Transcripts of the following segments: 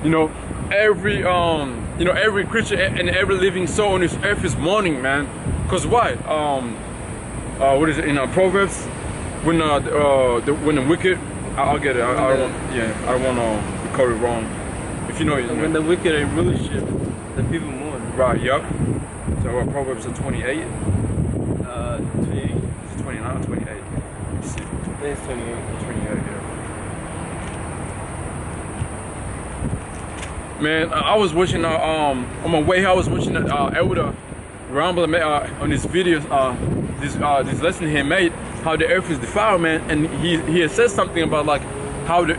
you know, every every creature and every living soul on this earth is mourning, man. Cause why? What is it in Proverbs? When the wicked, I'll get it. I don't want to record it wrong. If you know it. When the wicked are in rulership, the people mourn. Right. Yep. So Proverbs are 28. 28. It's 29 or 28. Let me see. I think it's 28. 28. Yeah. Man, I was watching on my way here. I was watching Elder Rumble on his videos. This lesson he made, how the earth is defiled, man, and he has said something about like how the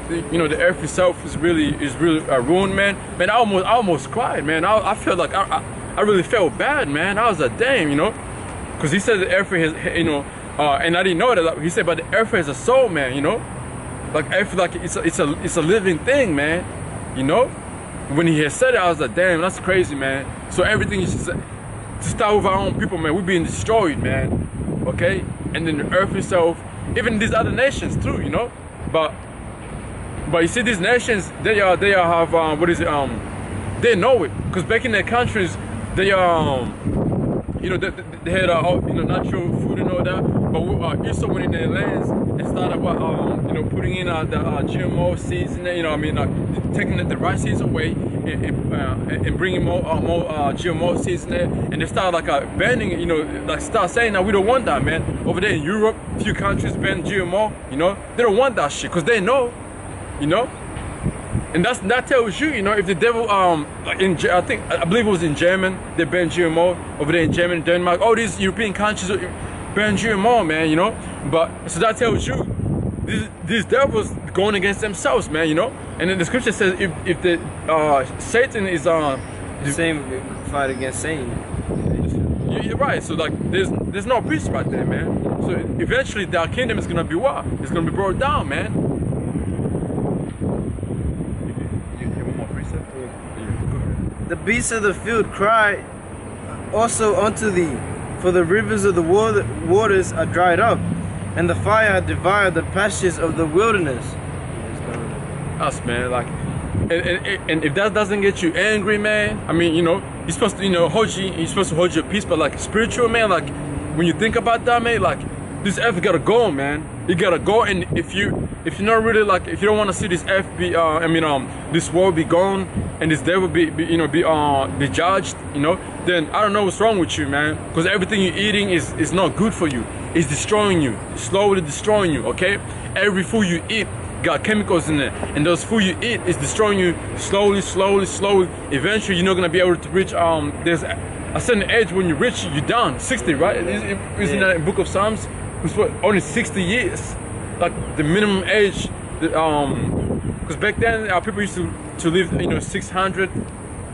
earth itself is really ruined, man. Man, I almost cried, man. I felt like I really felt bad, man. I was like, damn, because he said the earth has, and I didn't know that. Like, he said, but the earth has a soul, man. Like earth, like it's a living thing, man. When he had said it, I was like, damn, that's crazy, man. So everything is just to start with our own people, man. We're being destroyed, man. Okay, and then the earth itself, even these other nations too, But you see, these nations, they have they know it, because back in their countries, they they had natural food and all that. But also when in their lands, they started putting in the GMO seeds in there, taking the right seeds away and bringing more GMO seeds in there, and they started banning, start saying that we don't want that, man. Over there in Europe, a few countries ban GMO, they don't want that shit, because they know, and that tells you, if the devil, I believe it was in Germany, they banned GMO over there in Germany, Denmark, all these European countries ban GMO, man, But so that tells you these devils going against themselves, man, And then the scripture says if the Satan is the same fight against Satan. You're right. So like there's no peace right there, man. So eventually their kingdom is gonna be what? It's gonna be brought down, man. The beasts of the field cry also unto thee, for the rivers of the waters are dried up, and the fire hath devoured the pastures of the wilderness. Us, man, like, and if that doesn't get you angry, man, I mean, you're supposed to, you're supposed to hold your peace, but like spiritual, man, like when you think about that, man, like this earth gotta go, man. You gotta go, and if you're not really like, if you don't want to see this earth be, this world be gone, and this devil be judged, then I don't know what's wrong with you, man. Because everything you're eating is not good for you. It's destroying you, slowly destroying you. Okay, every food you eat got chemicals in it, and those food you eat is destroying you slowly. Eventually, you're not gonna be able to reach. There's a certain age when you reach, you're done. 60, right? Isn't that in Book of Psalms? It's what, only 60 years, like the minimum age. Because back then people used to live, 600.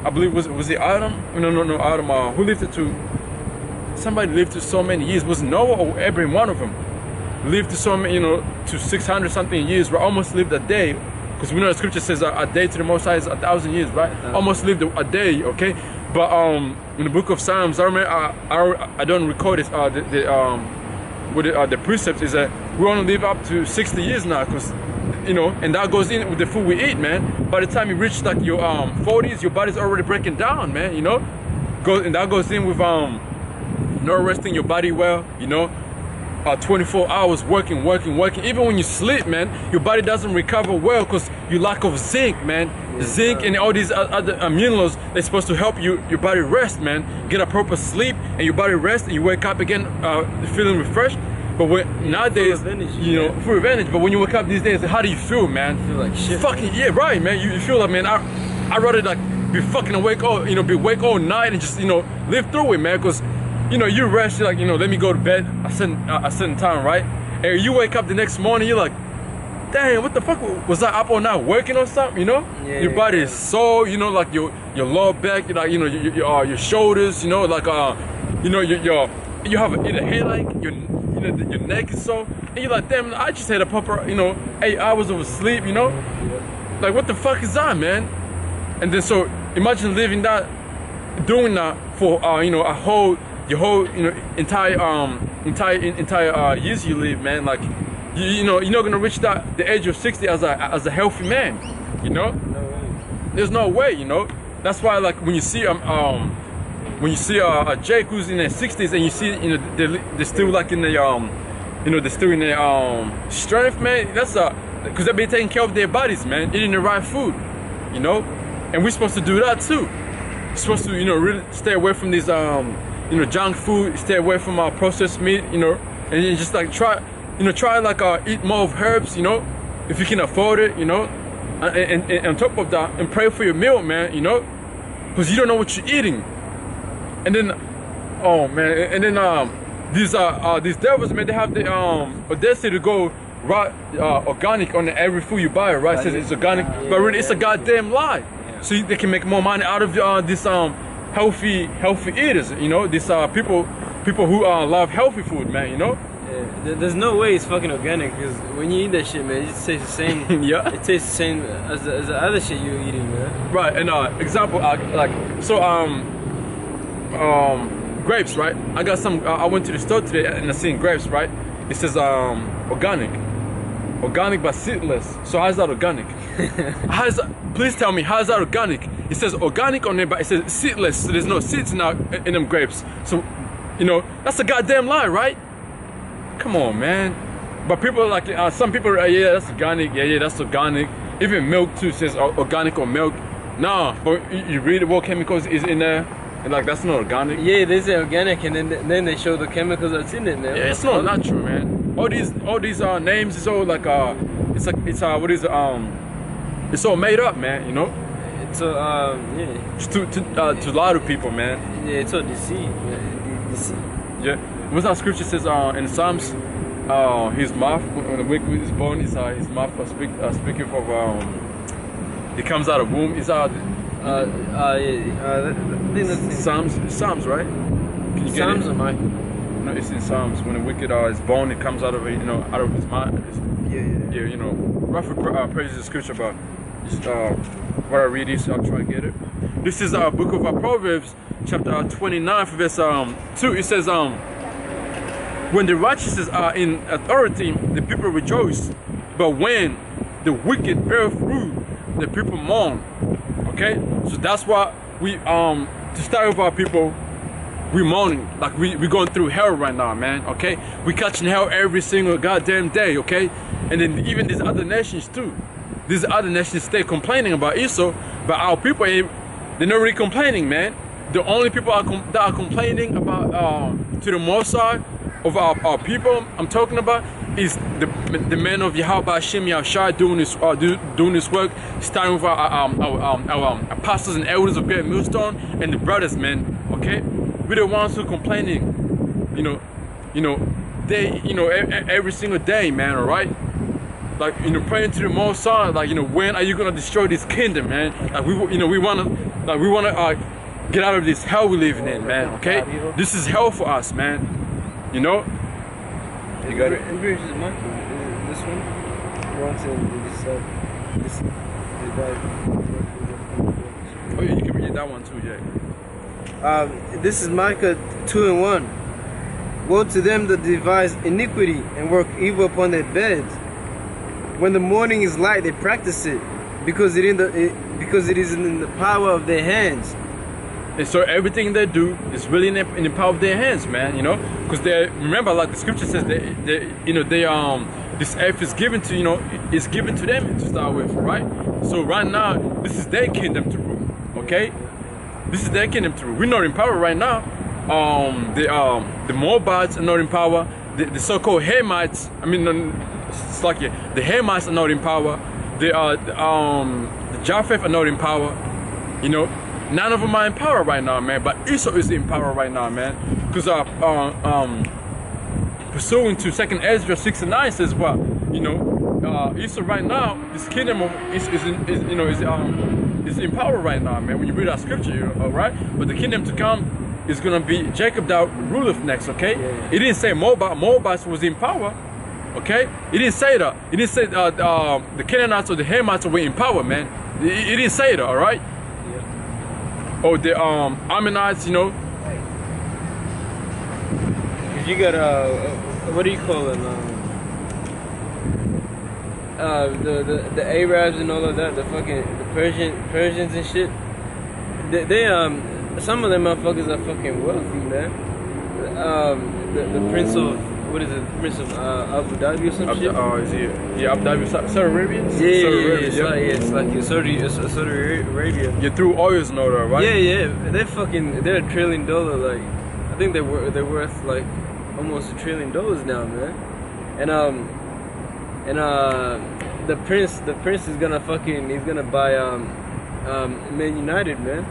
I believe was it Adam? No, Adam. Who lived it to? Somebody lived to so many years. Was Noah or Abraham? One of them lived to so many, to 600 something years. We almost lived a day, because we know the scripture says a day to the Most High is 1,000 years, right? Almost lived a day, okay. But in the Book of Psalms, I remember I don't record this. The precept is that we only live up to 60 years now, because and that goes in with the food we eat, man. By the time you reach like your 40s, your body's already breaking down, man. And that goes in with not resting your body well, 24 hours working. Even when you sleep, man, your body doesn't recover well because you lack of zinc, man. Zinc and all these other minerals, they're supposed to help your body rest, man. Get a proper sleep and your body rest, and you wake up again feeling refreshed. But nowadays, full of energy. But when you wake up these days, how do you feel, man? I feel like shit. Fucking yeah, right, man. You feel like, man, I'd rather like be fucking awake be awake all night and just live through it, man. Because you rest, you're like, let me go to bed a certain time, right? And you wake up the next morning, you're like, damn, what the fuck, was I up all night working or something, Yeah, your body is sore, like your lower back, like, your shoulders, like, you have either headache, your neck is sore, and you're like, damn, I just had a proper, 8 hours of sleep, like, what the fuck is that, man? And then, so, imagine living that, doing that for, your whole entire years you live, man. Like you're not gonna reach the age of 60 as a healthy man, No way. There's no way, you know. That's why, like, when you see Jake who's in their 60s, and you see, you know, they're still like in the you know, they're still in their strength, man. That's because they've been taking care of their bodies, man, eating the right food, you know. And we're supposed to do that too. We're supposed to, you know, really stay away from these you know, junk food, stay away from processed meat, you know, and then just like try like eat more of herbs, you know, if you can afford it, you know, and on top of that, and pray for your meal, man, you know, because you don't know what you're eating. And then, oh man, and then these devils, man, they have the audacity to go right organic on every food you buy, right? It says it's organic, but really it's a goddamn lie. So they can make more money out of this healthy eaters, you know, these people who love healthy food, man, you know. Yeah, there's no way it's fucking organic, because when you eat that shit, man, it tastes the same. Yeah, it tastes the same as the other shit you're eating, man. Right. And example, like, so grapes, right? I got some. I went to the store today and I seen grapes, right? It says organic but seedless. So how's that organic? Please tell me, how's that organic? It says organic on there, but it says seedless. So there's no seeds in them grapes. So, you know, that's a goddamn lie, right? Come on, man. But people are like, some people are, yeah, that's organic. Yeah, that's organic. Even milk too says organic or milk. Nah, but you read what chemicals is in there, and like that's not organic. Yeah, they say organic, and then they show the chemicals that's in it, man. Yeah, it's not true, man. All these names is all like it's what is it? It's all made up, man. You know. It's yeah. Just to lie to people, man. Yeah, it's all deceit. Yeah. What's that scripture says in Psalms? His mouth, when the wicked is born, his mouth speaking of it comes out of womb. Is I think that's Psalms, right? Can you get Psalms it? or Mike? No, it's in Psalms. When the wicked is born, it comes out of, you know, out of his mind. Yeah, you know. Roughly praises the scripture about what I read this. I'll try to get it. This is our book of Proverbs, chapter 29, verse 2. It says, when the righteous are in authority, the people rejoice. But when the wicked bear fruit, the people mourn. Okay? So that's why we, to start with our people, we mourning. Like we going through hell right now, man. Okay? We catching hell every single goddamn day, okay? And then even these other nations too. These other nations stay complaining about Esau, but our people, they're not really complaining, man. The only people that are complaining about to the most side of our people I'm talking about is the men of Yahweh Hashem Yahushua doing this work, starting with our apostles and elders of Great Millstone and the brothers, man. Okay, we're the ones who are complaining, you know, every single day, man. All right, like, you know, praying to the Most High, like, you know, when are you gonna destroy this kingdom, man? Like we wanna get out of this hell we're living in, man. Okay, this is hell for us, man. You know? You got it? This one? Oh yeah, you can read that one too, yeah. This is Micah 2:1. Woe to them that devise iniquity and work evil upon their beds. When the morning is light, they practice it, because it is in the power of their hands. And so everything they do is really in the power of their hands, man. You know, because they remember, like the scripture says, this earth is given to, you know, it's given to them to start with, right? So right now, this is their kingdom to rule. Okay, this is their kingdom to rule. We're not in power right now. The Moabites are not in power. The so-called Hamites, I mean, it's like, yeah, the Hamites are not in power. The Japheth are not in power. You know. None of them are in power right now, man. But Esau is in power right now, man. Because pursuing to 2nd Ezra 6:9 says, well, you know, Esau right now, this kingdom is in power right now, man. When you read our scripture, all right. But the kingdom to come is gonna be Jacob that ruleth next, okay? Yeah. It didn't say Moabites was in power, okay? It didn't say that. It didn't say the Canaanites or the Hamites were in power, man. It didn't say that, all right? Or the Ammonites, you know. You got what do you call it? the Arabs and all of that, the fucking the Persians and shit. They some of them motherfuckers are fucking wealthy, man. The prince of what is it? The prince of Abu Dhabi or some shit. Is he? Yeah, Abu Dhabi, Saudi Arabia. It's like Saudi Arabia. You threw oils in order, right? Yeah. They're $1 trillion. Like, I think they're worth like almost $1 trillion now, man. And the prince is gonna buy Man United, man.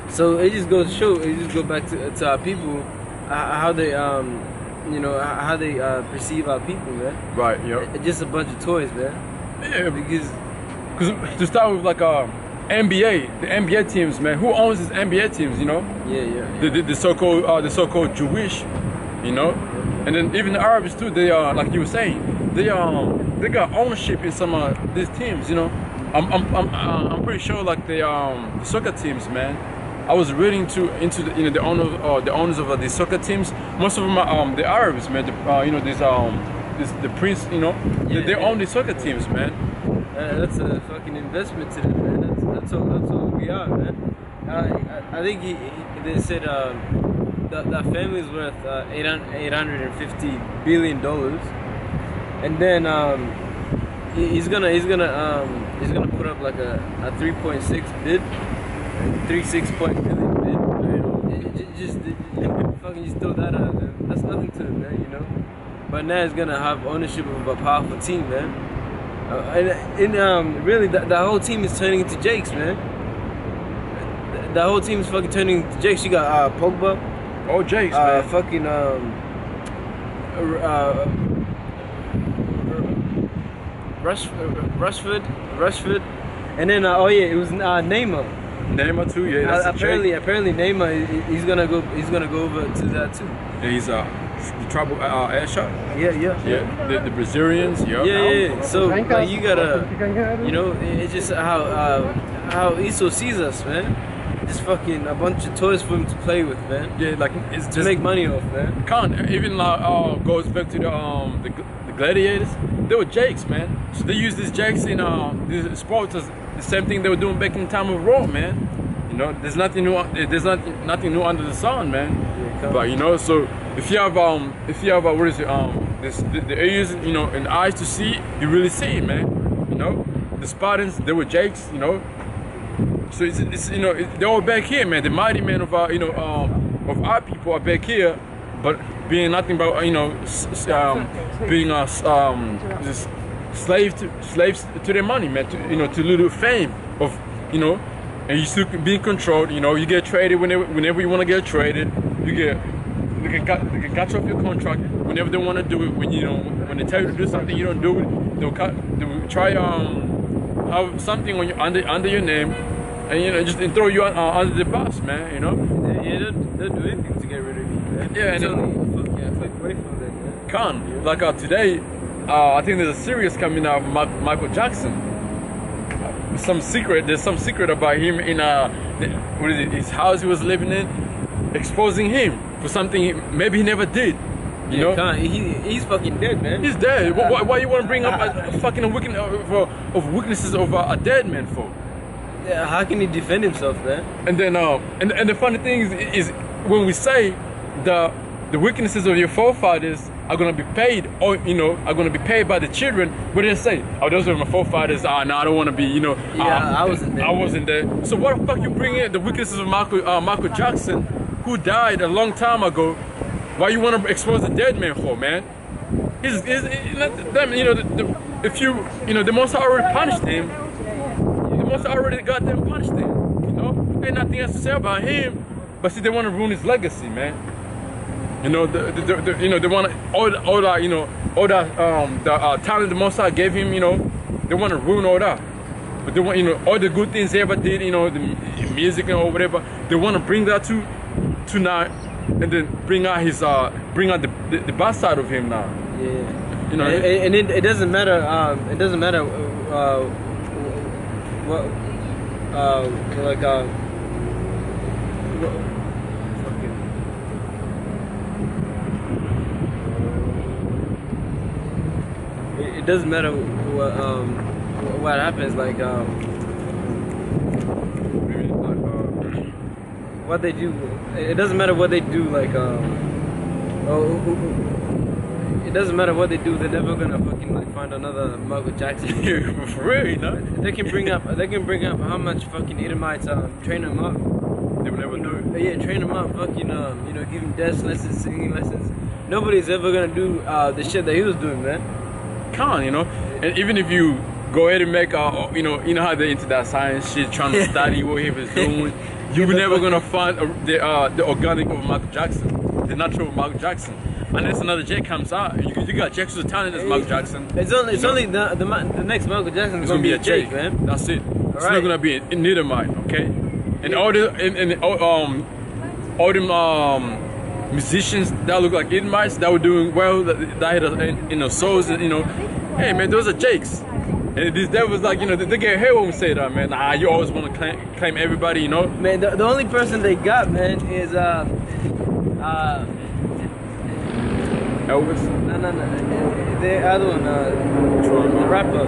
So it just goes to show, it just go back to our people, how they how they perceive our people, man. Right. Yeah. It's just a bunch of toys, man. Yeah, because to start with, like NBA, the NBA teams, man. Who owns these NBA teams? You know. Yeah. The so-called Jewish, you know. And then even the Arabs too, they are, like you were saying, they got ownership in some of these teams, you know. I'm pretty sure, like the soccer teams, man. I was reading into the the owners of the soccer teams. Most of them are the Arabs, man. The prince, you know, they own the soccer teams, man. That's a fucking investment to them, man. That's all we are, man. I think they said that family's worth $850 billion, and then he's gonna put up like a 3.6 bid, 3.6 billion bid. Just fucking just throw that out there. That's nothing to it, man. You know. But now he's gonna have ownership of a powerful team, man. And really, the whole team is turning into Jakes, man. The whole team is fucking turning into Jakes. You got Pogba. Oh, Jakes, man. Fucking Rashford, and then it was Neymar. Neymar too, yeah. That's apparently Neymar he's gonna go over to that too. Yeah, he's the trouble air shot. Yeah. The Brazilians, yeah. Yeah. So like, you gotta, you know, it's just how Iso sees us, man. Just fucking a bunch of toys for him to play with, man. Yeah, like it's just to make money off, man. Can't even goes back to the gladiators. They were Jakes, man. So they use these Jakes in these sports as the same thing they were doing back in time of Rome, man. You know, there's nothing new. There's nothing new under the sun, man. Yeah, but you know, so if you have what is it the ears, you know, and eyes to see, you really see it, man. You know, the Spartans, they were Jakes, you know. So it's you know, they're all back here, man. The mighty men of our, you know, of our people are back here, but being nothing but, you know, being just slaves to their money, man. To, you know, to little fame of, you know, and you still being controlled. You know, you get traded whenever you want to get traded. They can cut off your contract whenever they want to do it. When, you know, when they tell you to do something, you don't do it. They'll try have something on under your name. And, you know, just throw you under the bus, man, you know? Yeah, they'll do anything to get rid of you, man. Yeah, and fuck away from that, man. Can't. Like today, I think there's a series coming out of Michael Jackson. There's some secret about him in his house he was living in, exposing him for something maybe he never did. You know? He's fucking dead, man. He's dead. Why you want to bring up of weaknesses of a dead man for? Yeah, how can he defend himself, man? And then and the funny thing is when we say the weaknesses of your forefathers are gonna be paid, or you know, are gonna be paid by the children, what do they say? Oh, those are my forefathers. No, I don't want to be, you know. Yeah, I wasn't there. So what the fuck you bring in the weaknesses of Michael Jackson, who died a long time ago? Why you want to expose the dead man for, man? You know, if you know, the Most High already punished him. Most already got them punished him, you know. Ain't nothing else to say about him, but see, they want to ruin his legacy, man. You know, you know, they want all that, you know, all that the talent the Most High gave him, you know, they want to ruin all that. But they want, you know, all the good things he ever did, you know, the music or whatever, they want to bring that to now, and then bring out the bad side of him now. Yeah. You know, and it doesn't matter. It doesn't matter. doesn't matter what happens. Like what they do. It doesn't matter what they do. Like it doesn't matter what they do. They're never gonna fucking like find another Michael Jackson. For real, you know? They can bring up how much fucking Edomites train them up. They would never do it. Yeah, train them up, fucking you know, give them dance lessons, singing lessons. Nobody's ever gonna do the shit that he was doing, man. Can't, you know? And even if you go ahead and make you know how they're into that science shit, trying to study what he was doing, you're never gonna find the organic of Michael Jackson, the natural Michael Jackson. Unless another Jake comes out, you got Jake's as talented as Michael Jackson. It's only the next Michael Jackson is gonna be a Jake, man. That's it. It's not gonna be an Edomite, okay? And all them musicians that look like Edomites that were doing well, that had souls, and you know, hey man, those are Jakes. And these devils, like, you know, they get hurt when we say that, man. Nah, you always want to claim everybody, you know. Man, the only person they got, man, is Elvis? No. The other one, the rapper.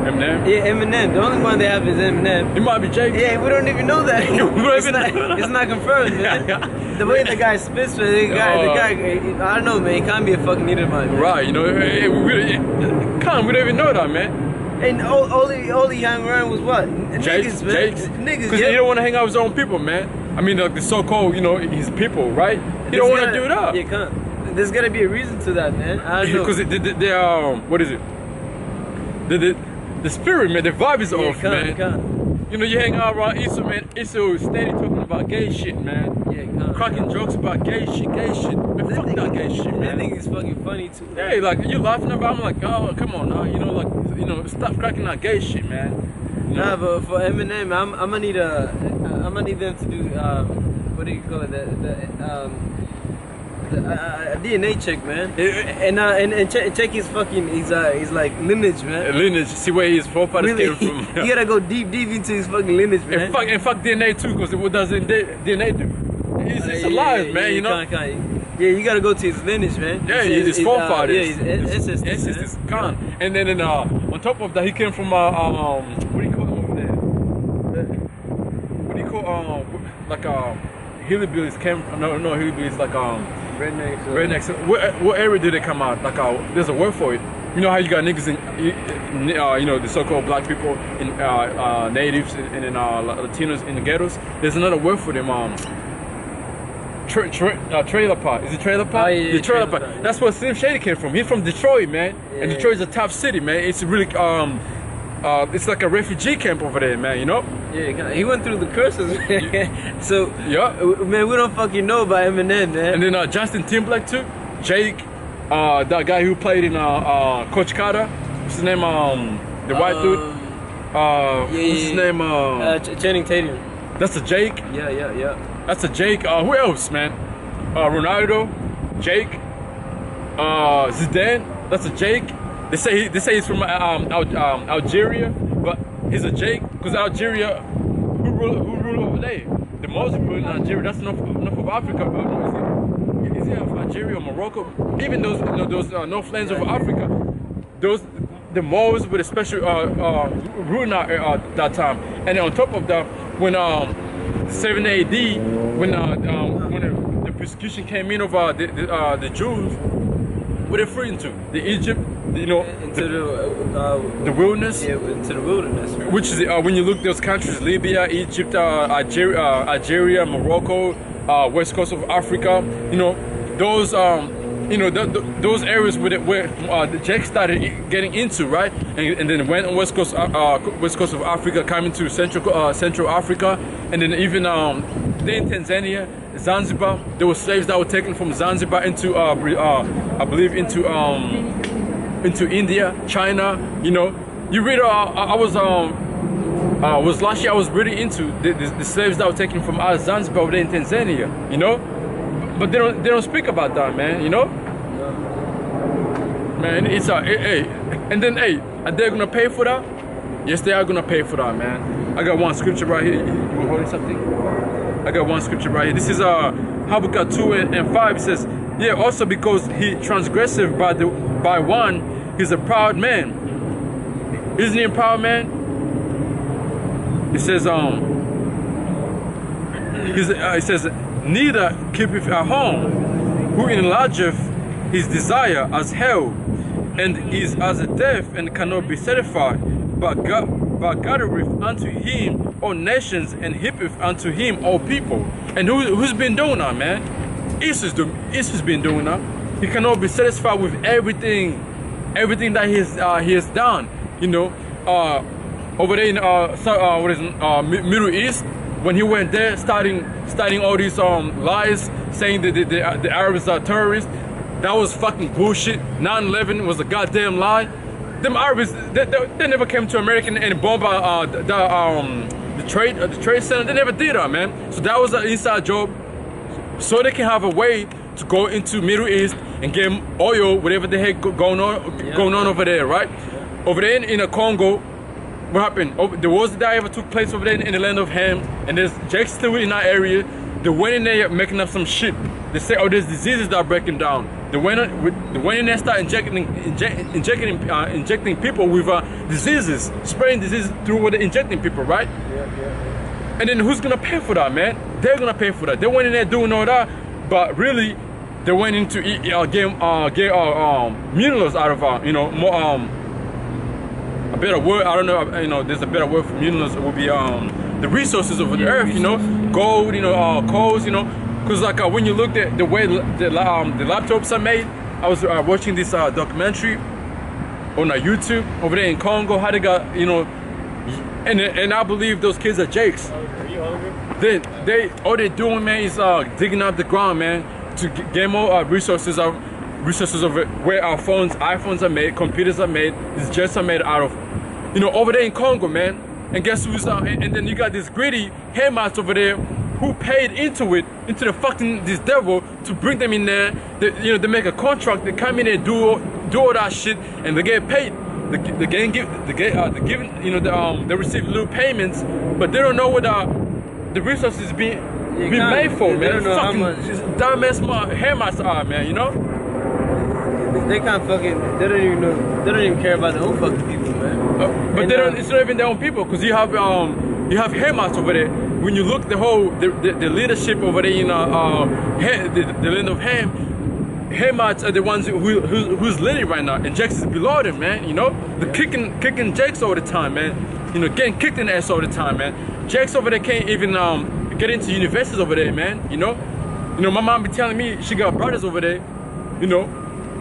Eminem? Yeah, Eminem. The only one they have is Eminem. It might be Jake. Yeah, we don't even know that. It's not confirmed, man. The way the guy spits, man, the guy, I don't know, man. He can't be a fucking Edomite, man. Right, you know, we don't even know that, man. And all he hung around was what? Niggas, man. Niggas, because he don't want to hang out with his own people, man. I mean, like the so-called, you know, his people, right? He don't want to do that. Yeah, can't. There's gotta be a reason to that, man. I don't know. Because they are, what is it? The spirit, man, the vibe is off, man. You know, you hang out around Issa, man. Issa is steady talking about gay shit, man. Yeah, cracking jokes about gay shit. Man, fuck that gay shit, man. I think it's fucking funny too. Yeah, like you laughing about. I'm like, oh, come on now. You know, like, you know, stop cracking that gay shit, man. You know? Nah, but for Eminem, I'm gonna need them to do what do you call it? A DNA check, man, and check his fucking his like lineage, man. Lineage, see where his forefathers came from. You gotta go deep into his fucking lineage, man. And fuck DNA too, because what does DNA do? It's alive, man. You know. Yeah, you gotta go to his lineage, man. Yeah, his forefathers. Yeah, his ancestors. Khan. And then on top of that, he came from what do you call them over there? What do you call like hillbillies came? No, hillbillies like rednecks. What area did they come out? Like there's a word for it. You know how you got niggas in, you know, the so-called black people, in natives, and then Latinos in the ghettos. There's another word for them. Trailer park. Is it trailer park? Oh, yeah, the trailer park. That's where Slim Shady came from. He's from Detroit, man. Yeah. And Detroit's a top city, man. It's really it's like a refugee camp over there, man. You know? Yeah, he went through the curses, man. So yeah, man, we don't fucking know about Eminem, man. And then Justin Timberlake too. Jake, that guy who played in Coach Carter. What's his name? The white dude. What's his name? Channing Tatum. That's a Jake. Yeah. That's a Jake. Who else, man? Ronaldo, Jake, Zidane. That's a Jake. They say he's from Algeria, but he's a Jake because Algeria. Who rule over there? The Muslims rule in Algeria. That's enough of Africa. Is it Algeria or Morocco? Even those north lands of Africa. The Moors with a special rule at that time. And then on top of that, when 7 AD, when the persecution came in of the Jews, where they flee into the Egypt, you know, into the wilderness. Yeah, into the wilderness. Right? Which is when you look those countries: Libya, Egypt, Algeria, Morocco, west coast of Africa. You know, those those areas where the Jake started getting into, right, and then went on west coast of Africa, coming to Central Africa, and then even then Tanzania, Zanzibar. There were slaves that were taken from Zanzibar into I believe into India, China. You know, you read. Was last year I was really into the slaves that were taken from Zanzibar over there in Tanzania. You know. But they don't speak about that, man. You know, man. It's and then are they gonna pay for that? Yes, they are gonna pay for that, man. I got one scripture right here. You were holding something? I got one scripture right here. This is Habakkuk 2 and 5. It says, yeah, also because he transgressed by one, He's a proud man. Isn't he a proud man? He says, he says, neither keepeth at home, who enlargeth his desire as hell, and is as a death and cannot be satisfied, but gathereth unto him all nations, and heapeth unto him all people. And who's been doing that, man? Esau's been doing that. He cannot be satisfied with everything that he has done. You know, over there in Middle East, when he went there, starting all these lies, saying that the Arabs are terrorists. That was fucking bullshit. 9/11 was a goddamn lie. Them Arabs, they never came to America and bombed the trade center. They never did that, man. So that was an inside job, so they can have a way to go into Middle East and get oil, whatever the heck going on over there, right? Over there in the Congo, what happened? The wars that ever took place over there in the land of Ham, and there's Jake's still in that area. They went in there making up some shit. They say, oh, there's diseases that are breaking down. They went in there, start injecting people with diseases, spraying diseases through what they're injecting people, right? Yeah. And then who's gonna pay for that, man? They're gonna pay for that. They went in there doing all that, but really, they went into get minerals out of more a better word. I don't know. You know, there's a better word for minerals. It would be the resources of the earth. You know, gold. You know, coals. You know. Because like when you look at the way the laptops are made, I was watching this documentary on YouTube over there in Congo, how they got, you know, and I believe those kids are Jakes. Are you hungry? They all they're doing, man, is digging up the ground, man, to get more resources of where our iPhones are made, computers are made, these jets are made out of, you know, over there in Congo, man. And guess who's and then you got this greedy Hamites over there who paid into the fucking this devil to bring them in there. You know, they make a contract, they come in and do all that shit, and they get paid. They receive little payments, but they don't know what the resources being made for, man. They don't know fucking how much. dumbass Hamites are, man. You know. They can't fucking. They don't even know. They don't even care about their own fucking people, man. But they don't. It's not even their own people, because you have Hamites over there. When you look the leadership over there in the land of Ham, Hamites are the ones who's leading right now, and Jakes is below them, man. You know, they're kicking Jakes all the time, man. You know, getting kicked in the ass all the time, man. Jakes over there can't even get into universities over there, man. You know, my mom be telling me she got brothers over there, you know,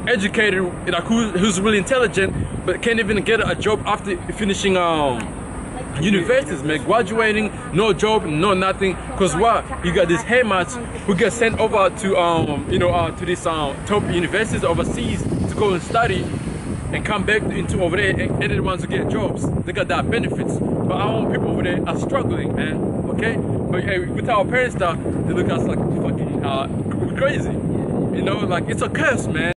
educated, like who's really intelligent, but can't even get a job after finishing universities, man. Graduating, no job, no nothing. Cause what? You got these Hamites who get sent over to to these top universities overseas to go and study and come back into over there, and they're the ones who get jobs. They got that benefits. But our own people over there are struggling, man. Okay? But hey, with our parents, they look at us like fucking crazy. You know, like it's a curse, man.